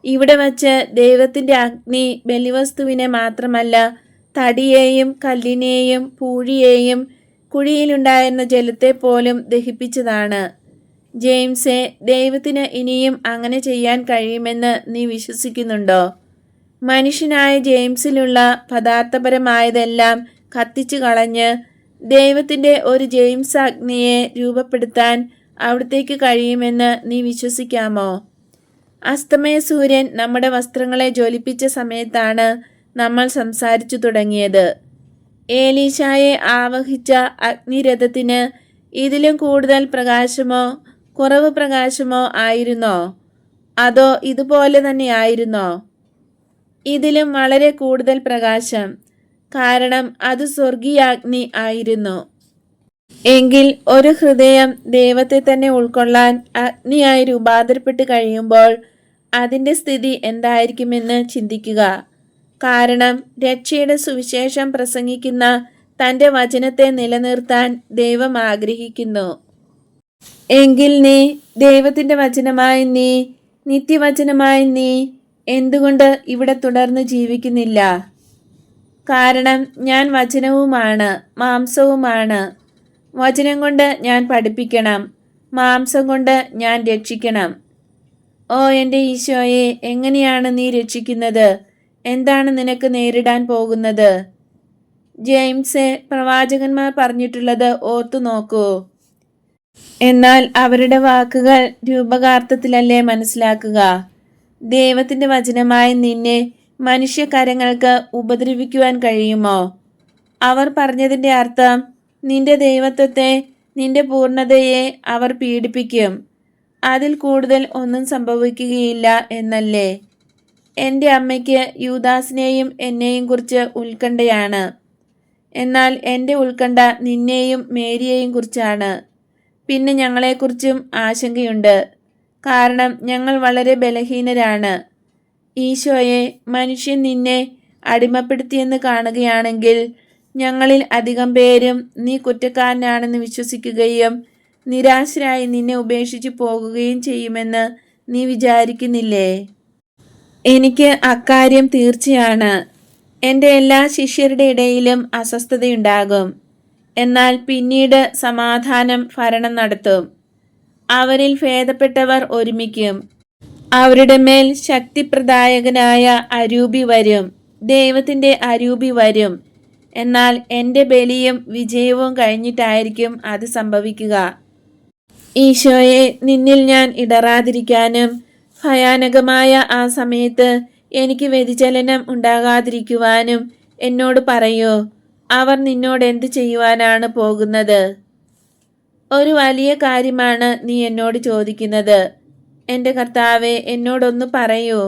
ഇവിടെ വച്ച് ദൈവത്തിൻ്റെ അഗ്നി ബലിവസ്തുവിനെ മാത്രമല്ല, തടിയെയും കല്ലിനെയും പൂഴിയെയും കുഴിയിലുണ്ടായിരുന്ന ജലത്തെ പോലും ദഹിപ്പിച്ചതാണ്. ജെയിംസെ, ദൈവത്തിന് ഇനിയും അങ്ങനെ ചെയ്യാൻ കഴിയുമെന്ന് നീ വിശ്വസിക്കുന്നുണ്ടോ? മനുഷ്യനായ ജെയിംസിലുള്ള പദാർത്ഥപരമായതെല്ലാം കത്തിച്ചു കളഞ്ഞ് ദൈവത്തിൻ്റെ ഒരു ജെയിംസ് അഗ്നിയെ രൂപപ്പെടുത്താൻ അവിടത്തേക്ക് കഴിയുമെന്ന് നീ വിശ്വസിക്കാമോ? അസ്തമയ സൂര്യൻ നമ്മുടെ വസ്ത്രങ്ങളെ ജ്വലിപ്പിച്ച സമയത്താണ് നമ്മൾ സംസാരിച്ചു തുടങ്ങിയത്. ഏലീശായെ ആവഹിച്ച അഗ്നിരഥത്തിന് ഇതിലും കൂടുതൽ പ്രകാശമോ കുറവ് പ്രകാശമോ ആയിരുന്നോ? അതോ ഇതുപോലെ തന്നെ ആയിരുന്നോ? ഇതിലും വളരെ കൂടുതൽ പ്രകാശം, കാരണം അത് സ്വർഗീയാഗ്നി ആയിരുന്നു. എങ്കിൽ ഒരു ഹൃദയം ദൈവത്തെ തന്നെ ഉൾക്കൊള്ളാൻ അഗ്നിയായി രൂപാന്തരപ്പെട്ട് കഴിയുമ്പോൾ അതിൻ്റെ സ്ഥിതി എന്തായിരിക്കുമെന്ന് ചിന്തിക്കുക. കാരണം രക്ഷയുടെ സുവിശേഷം പ്രസംഗിക്കുന്ന തൻ്റെ വചനത്തെ നിലനിർത്താൻ ദൈവം ആഗ്രഹിക്കുന്നു. എങ്കിൽ നീ ദൈവത്തിൻ്റെ വചനമായി, നീ നിത്യവചനമായി നീ എന്തുകൊണ്ട് ഇവിടെ തുടർന്ന് ജീവിക്കുന്നില്ല? കാരണം ഞാൻ വചനവുമാണ്, മാംസവുമാണ്. വചനം കൊണ്ട് ഞാൻ പഠിപ്പിക്കണം, മാംസം കൊണ്ട് ഞാൻ രക്ഷിക്കണം. ഓ എൻ്റെ ഈശോയെ, എങ്ങനെയാണ് നീ രക്ഷിക്കുന്നത്? എന്താണ് നിനക്ക് നേരിടാൻ പോകുന്നത്? ജെയിംസെ, പ്രവാചകന്മാർ പറഞ്ഞിട്ടുള്ളത് ഓർത്തു നോക്കൂ. എന്നാൽ അവരുടെ വാക്കുകൾ രൂപകാർത്ഥത്തിലല്ലേ മനസ്സിലാക്കുക. ദൈവത്തിൻ്റെ വചനമായി നിന്നെ മനുഷ്യകരങ്ങൾക്ക് ഉപദ്രവിക്കുവാൻ കഴിയുമോ? അവർ പറഞ്ഞതിൻ്റെ അർത്ഥം നിന്റെ ദൈവത്വത്തെ, നിന്റെ പൂർണ്ണതയെ അവർ പീഡിപ്പിക്കും, അതിൽ കൂടുതൽ ഒന്നും സംഭവിക്കുകയില്ല എന്നല്ലേ? എൻ്റെ അമ്മയ്ക്ക് യൂദാസിനെയും എന്നെയും കുറിച്ച് ഉത്കണ്ഠയാണ്. എന്നാൽ എൻ്റെ ഉത്കണ്ഠ നിന്നെയും മേരിയെയും കുറിച്ചാണ്. പിന്നെ ഞങ്ങളെക്കുറിച്ചും ആശങ്കയുണ്ട്, കാരണം ഞങ്ങൾ വളരെ ബലഹീനരാണ്. ഈശോയെ, മനുഷ്യൻ നിന്നെ അടിമപ്പെടുത്തിയെന്ന് കാണുകയാണെങ്കിൽ ഞങ്ങളിൽ അധികം പേരും നീ കുറ്റക്കാരനാണെന്ന് വിശ്വസിക്കുകയും നിരാശരായി നിന്നെ ഉപേക്ഷിച്ചു പോകുകയും ചെയ്യുമെന്ന് നീ വിചാരിക്കുന്നില്ലേ? എനിക്ക് അക്കാര്യം തീർച്ചയാണ്. എൻ്റെ എല്ലാ ശിഷ്യരുടെ ഇടയിലും അസ്വസ്ഥതയുണ്ടാകും. എന്നാൽ പിന്നീട് സമാധാനം ഭരണം നടത്തും. അവരിൽ ഭേദപ്പെട്ടവർ ഒരുമിക്കും. അവരുടെ മേൽ ശക്തിപ്രദായകനായ അരൂപി വരും, ദൈവത്തിൻ്റെ അരൂപി വരും. എന്നാൽ എൻ്റെ ബലിയും വിജയവും കഴിഞ്ഞിട്ടായിരിക്കും അത് സംഭവിക്കുക. ഈശോയെ, നിന്നിൽ ഞാൻ ഇടറാതിരിക്കാനും ഭയാനകമായ ആ സമയത്ത് എനിക്ക് വ്യതിചലനം ഉണ്ടാകാതിരിക്കുവാനും എന്നോട് പറയൂ. അവർ നിന്നോട് എന്ത് ചെയ്യുവാനാണ് പോകുന്നത്? ഒരു വലിയ കാര്യമാണ് നീ എന്നോട് ചോദിക്കുന്നത്. എൻ്റെ കർത്താവെ, എന്നോടൊന്ന് പറയൂ.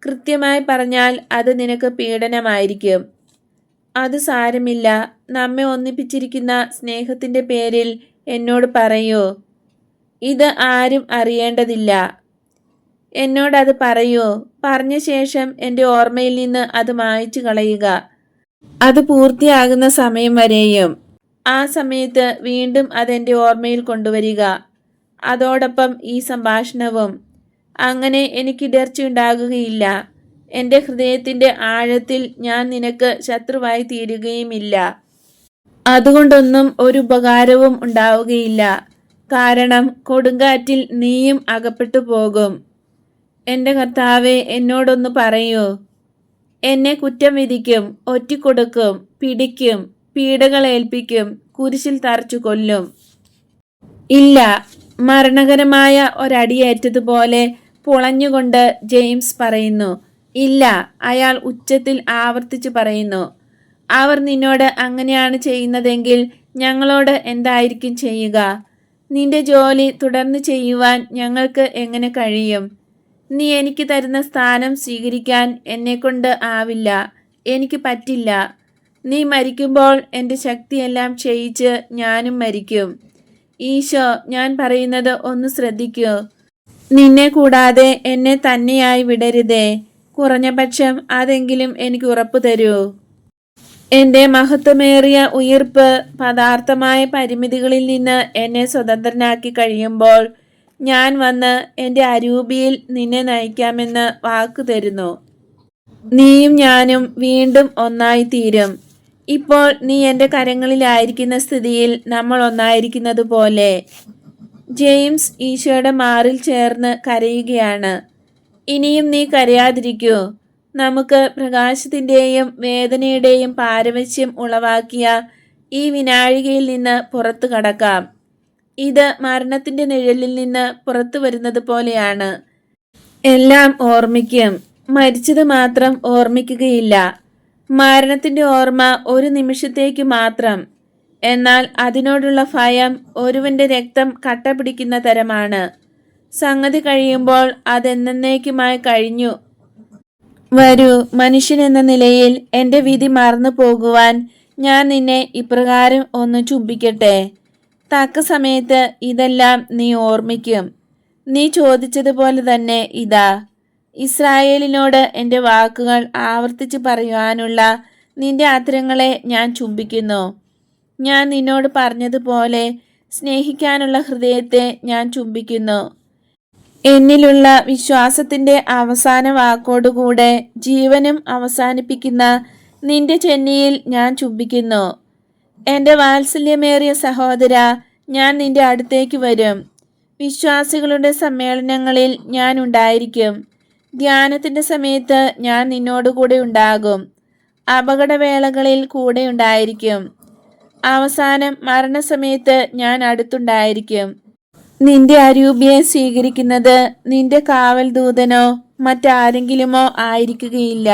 കൃത്യമായി പറഞ്ഞാൽ അത് നിനക്ക് പീഡനമായിരിക്കും. അത് സാരമില്ല. നമ്മെ ഒന്നിപ്പിച്ചിരിക്കുന്ന സ്നേഹത്തിൻ്റെ പേരിൽ എന്നോട് പറയൂ. ഇത് ആരും അറിയേണ്ടതില്ല. എന്നോടത് പറയൂ. പറഞ്ഞ ശേഷം എൻ്റെ ഓർമ്മയിൽ നിന്ന് അത് മായ്ച്ചു കളയുക, അത് പൂർത്തിയാകുന്ന സമയം വരെയും. ആ സമയത്ത് വീണ്ടും അതെൻ്റെ ഓർമ്മയിൽ കൊണ്ടുവരിക, അതോടൊപ്പം ഈ സംഭാഷണവും. അങ്ങനെ എനിക്കിടർച്ചയുണ്ടാകുകയില്ല. എൻ്റെ ഹൃദയത്തിൻ്റെ ആഴത്തിൽ ഞാൻ നിനക്ക് ശത്രുവായി തീരുകയുമില്ല. അതുകൊണ്ടൊന്നും ഒരു ഉപകാരവും ഉണ്ടാവുകയില്ല, കാരണം കൊടുങ്കാറ്റിൽ നീയും അകപ്പെട്ടു പോകും. എൻ്റെ കർത്താവെ, എന്നോടൊന്ന് പറയൂ. എന്നെ കുറ്റം വിധിക്കും, ഒറ്റിക്കൊടുക്കും, പിടിക്കും, പീഡകൾ ഏൽപ്പിക്കും, കുരിശിൽ തറച്ചു കൊല്ലും. ഇല്ല. മരണകരമായ ഒരടിയേറ്റതുപോലെ പുളഞ്ഞുകൊണ്ട് ജെയിംസ് പറയുന്നു. ഇല്ല, അയാൾ ഉച്ചത്തിൽ ആവർത്തിച്ചു പറയുന്നു. അവർ നിന്നോട് അങ്ങനെയാണ് ചെയ്യുന്നതെങ്കിൽ ഞങ്ങളോട് എന്തായിരിക്കും ചെയ്യുക? നിന്റെ ജോലി തുടർന്ന് ചെയ്യുവാൻ ഞങ്ങൾക്ക് എങ്ങനെ കഴിയും? നീ എനിക്ക് തരുന്ന സ്ഥാനം സ്വീകരിക്കാൻ എന്നെക്കൊണ്ട് ആവില്ല. എനിക്ക് പറ്റില്ല. നീ മരിക്കുമ്പോൾ എൻ്റെ ശക്തിയെല്ലാം ക്ഷയിച്ച് ഞാനും മരിക്കും. ഈശോ, ഞാൻ പറയുന്നത് ഒന്ന് ശ്രദ്ധിക്കൂ. നിന്നെ കൂടാതെ എന്നെ തന്നെയായി വിടരുതേ. കുറഞ്ഞപക്ഷം അതെങ്കിലും എനിക്ക് ഉറപ്പു തരൂ. എൻ്റെ മഹത്വമേറിയ ഉയിർപ്പ് പദാർത്ഥമായ പരിമിതികളിൽ നിന്ന് എന്നെ സ്വതന്ത്രനാക്കി കഴിയുമ്പോൾ ഞാൻ വന്ന് എൻ്റെ അരൂപിയിൽ നിന്നെ നയിക്കാമെന്ന് വാക്കു തരുന്നു. നീയും ഞാനും വീണ്ടും ഒന്നായി തീരും. ഇപ്പോൾ നീ എൻ്റെ കരങ്ങളിലായിരിക്കുന്ന സ്ഥിതിയിൽ നമ്മൾ ഒന്നായിരിക്കുന്നത് പോലെ. ജെയിംസ് ഈശോയുടെ മാറിൽ ചേർന്ന് കരയുകയാണ്. ഇനിയും നീ കരയാതിരിക്കൂ. നമുക്ക് പ്രകാശത്തിൻ്റെയും വേദനയുടെയും പാരവശ്യം ഉളവാക്കിയ ഈ വിനാഴികയിൽ നിന്ന് പുറത്തു കടക്കാം. ഇത് മരണത്തിൻ്റെ നിഴലിൽ നിന്ന് പുറത്തു വരുന്നത് പോലെയാണ്. എല്ലാം ഓർമ്മിക്കും, മരിച്ചത് മാത്രം ഓർമ്മിക്കുകയില്ല. മരണത്തിൻ്റെ ഓർമ്മ ഒരു നിമിഷത്തേക്ക് മാത്രം. എന്നാൽ അതിനോടുള്ള ഭയം ഒരുവന്റെ രക്തം കട്ട പിടിക്കുന്ന തരമാണ്. സംഗതി കഴിയുമ്പോൾ അതെന്നേക്കുമായി കഴിഞ്ഞു. വരൂ, മനുഷ്യൻ എന്ന നിലയിൽ എൻ്റെ വിധി മറന്നു പോകുവാൻ ഞാൻ നിന്നെ ഇപ്രകാരം ഒന്ന് ചുംബിക്കട്ടെ. തക്ക സമയത്ത് ഇതെല്ലാം നീ ഓർമ്മിക്കും. നീ ചോദിച്ചതുപോലെ തന്നെ ഇതാ, ഇസ്രായേലിനോട് എൻ്റെ വാക്കുകൾ ആവർത്തിച്ച് പറയുവാനുള്ള നിന്റെ അധരങ്ങളെ ഞാൻ ചുംബിക്കുന്നു. ഞാൻ നിന്നോട് പറഞ്ഞതുപോലെ സ്നേഹിക്കാനുള്ള ഹൃദയത്തെ ഞാൻ ചുംബിക്കുന്നു. എന്നിലുള്ള വിശ്വാസത്തിൻ്റെ അവസാന വാക്കോടുകൂടെ ജീവനും അവസാനിപ്പിക്കുന്ന നിന്റെ ചെന്നിയിൽ ഞാൻ ചുംബിക്കുന്നു. എൻ്റെ വാത്സല്യമേറിയ സഹോദര, ഞാൻ നിന്റെ അടുത്തേക്ക് വരും. വിശ്വാസികളുടെ സമ്മേളനങ്ങളിൽ ഞാൻ ഉണ്ടായിരിക്കും. ധ്യാനത്തിൻ്റെ സമയത്ത് ഞാൻ നിന്നോടുകൂടെ ഉണ്ടാകും. അപകടവേളകളിൽ കൂടെ ഉണ്ടായിരിക്കും. അവസാനം മരണസമയത്ത് ഞാൻ അടുത്തുണ്ടായിരിക്കും. നിന്റെ അരൂപിയെ സ്വീകരിക്കുന്നത് നിന്റെ കാവൽ ദൂതനോ മറ്റാരെങ്കിലുമോ ആയിരിക്കുകയില്ല.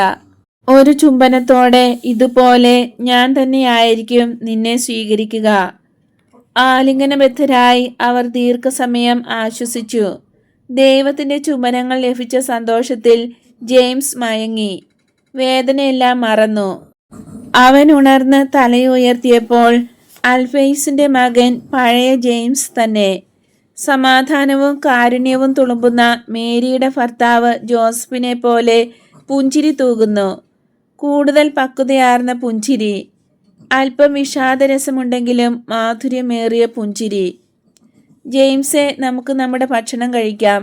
ഒരു ചുംബനത്തോടെ ഇതുപോലെ ഞാൻ തന്നെയായിരിക്കും നിന്നെ സ്വീകരിക്കുക. ആലിംഗനബദ്ധരായി അവർ ദീർഘസമയം ആശ്വസിച്ചു. ദൈവത്തിൻ്റെ ചുംബനങ്ങൾ ലഭിച്ച സന്തോഷത്തിൽ ജെയിംസ് മയങ്ങി. വേദനയെല്ലാം മറന്നു. അവൻ ഉണർന്ന് തലയുയർത്തിയപ്പോൾ അൽഫേസിന്റെ മകൻ പഴയ ജെയിംസ് തന്നെ. സമാധാനവും കാരുണ്യവും തുളുമ്പുന്ന മേരിയുടെ ഭർത്താവ് ജോസഫിനെ പോലെ പുഞ്ചിരി തൂകുന്നു. കൂടുതൽ പക്വതയാർന്ന പുഞ്ചിരി. അല്പം വിഷാദരസമുണ്ടെങ്കിലും മാധുര്യമേറിയ പുഞ്ചിരി. ജെയിംസെ, നമുക്ക് നമ്മുടെ ഭക്ഷണം കഴിക്കാം.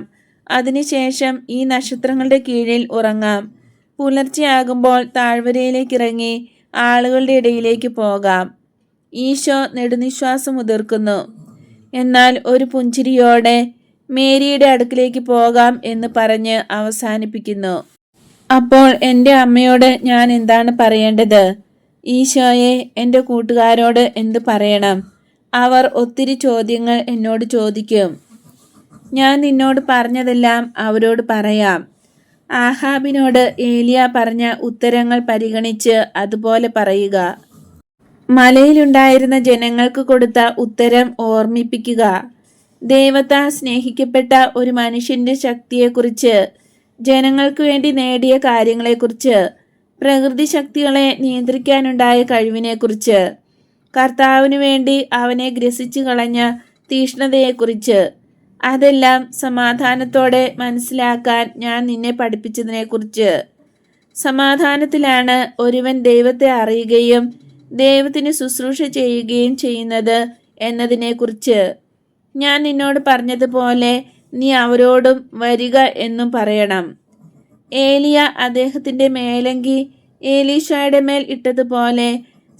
അതിനുശേഷം ഈ നക്ഷത്രങ്ങളുടെ കീഴിൽ ഉറങ്ങാം. പുലർച്ചെയാകുമ്പോൾ താഴ്വരയിലേക്ക് ഇറങ്ങി ആളുകളുടെ ഇടയിലേക്ക് പോകാം. ഈശോ നെടുനിശ്വാസം ഉതിർക്കുന്നു. എന്നാൽ ഒരു പുഞ്ചിരിയോടെ മേരിയുടെ അടുക്കിലേക്ക് പോകാം എന്ന് പറഞ്ഞ് അവസാനിപ്പിക്കുന്നു. അപ്പോൾ എൻ്റെ അമ്മയോട് ഞാൻ എന്താണ് പറയേണ്ടത്? ഈശോയെ, എൻ്റെ കൂട്ടുകാരോട് എന്ത് പറയണം? അവർ ഒത്തിരി ചോദ്യങ്ങൾ എന്നോട് ചോദിക്കും. ഞാൻ നിന്നോട് പറഞ്ഞതെല്ലാം അവരോട് പറയാം. ആഹാബിനോട് ഏലിയ പറഞ്ഞ ഉത്തരങ്ങൾ പരിഗണിച്ച് അതുപോലെ പറയുക. മലയിലുണ്ടായിരുന്ന ജനങ്ങൾക്ക് കൊടുത്ത ഉത്തരം ഓർമ്മിപ്പിക്കുക. ദൈവത്താൽ സ്നേഹിക്കപ്പെട്ട ഒരു മനുഷ്യന്റെ ശക്തിയെക്കുറിച്ച്, ജനങ്ങൾക്ക് വേണ്ടി നേടിയ കാര്യങ്ങളെക്കുറിച്ച്, പ്രകൃതി ശക്തികളെ നിയന്ത്രിക്കാനുണ്ടായ കഴിവിനെക്കുറിച്ച്, കർത്താവിനു വേണ്ടി അവനെ ഗ്രസിച്ചു കളഞ്ഞ തീഷ്ണതയെക്കുറിച്ച്, അതെല്ലാം സമാധാനത്തോടെ മനസ്സിലാക്കാൻ ഞാൻ നിന്നെ പഠിപ്പിച്ചതിനെക്കുറിച്ച്. സമാധാനത്തിലാണ് ഒരുവൻ ദൈവത്തെ അറിയുകയും ദൈവത്തിന് ശുശ്രൂഷ ചെയ്യുകയും ചെയ്യുന്നത് എന്നതിനെക്കുറിച്ച്. ഞാൻ നിന്നോട് പറഞ്ഞതുപോലെ നീ അവരോടും വരിക എന്നും പറയണം. ഏലിയ അദ്ദേഹത്തിൻ്റെ മേലങ്കി ഏലീശായുടെ മേൽ ഇട്ടതുപോലെ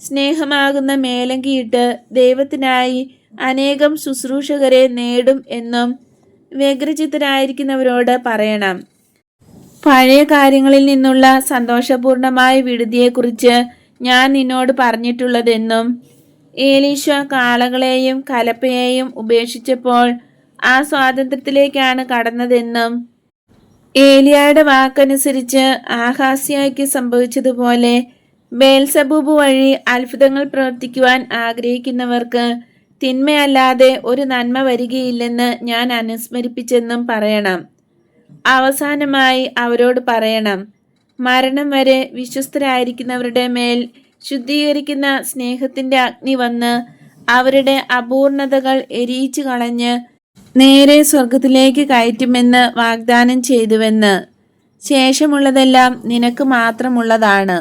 സ്നേഹമാകുന്ന മേലങ്കിയിട്ട് ദൈവത്തിനായി അനേകം ശുശ്രൂഷകരെ നേടും എന്നും വ്യഗ്രചിത്തരായിരിക്കുന്നവരോട് പറയണം. പഴയ കാര്യങ്ങളിൽ നിന്നുള്ള സന്തോഷപൂർണമായ വിടുതിയെക്കുറിച്ച് ഞാൻ നിന്നോട് പറഞ്ഞിട്ടുള്ളതെന്നും, ഏലീശ കാളകളെയും കലപ്പയെയും ഉപേക്ഷിച്ചപ്പോൾ ആ സ്വാതന്ത്ര്യത്തിലേക്കാണ് കടന്നതെന്നും, ഏലിയായുടെ വാക്കനുസരിച്ച് ആഹാസ്യായ്ക്ക് സംഭവിച്ചതുപോലെ ബേൽസബൂബ് വഴി അത്ഭുതങ്ങൾ പ്രവർത്തിക്കുവാൻ ആഗ്രഹിക്കുന്നവർക്ക് തിന്മയല്ലാതെ ഒരു നന്മ വരികയില്ലെന്ന് ഞാൻ അനുസ്മരിപ്പിച്ചെന്നും പറയണം. അവസാനമായി അവരോട് പറയണം, മരണം വരെ വിശ്വസ്തരായിരിക്കുന്നവരുടെ മേൽ ശുദ്ധീകരിക്കുന്ന സ്നേഹത്തിന്റെ അഗ്നി വന്ന് അവരുടെ അപൂർണതകൾ എരിയിച്ചു കളഞ്ഞ് നേരെ സ്വർഗത്തിലേക്ക് കയറ്റുമെന്ന് വാഗ്ദാനം ചെയ്തുവെന്ന്. ശേഷമുള്ളതെല്ലാം നിനക്ക് മാത്രമുള്ളതാണ്.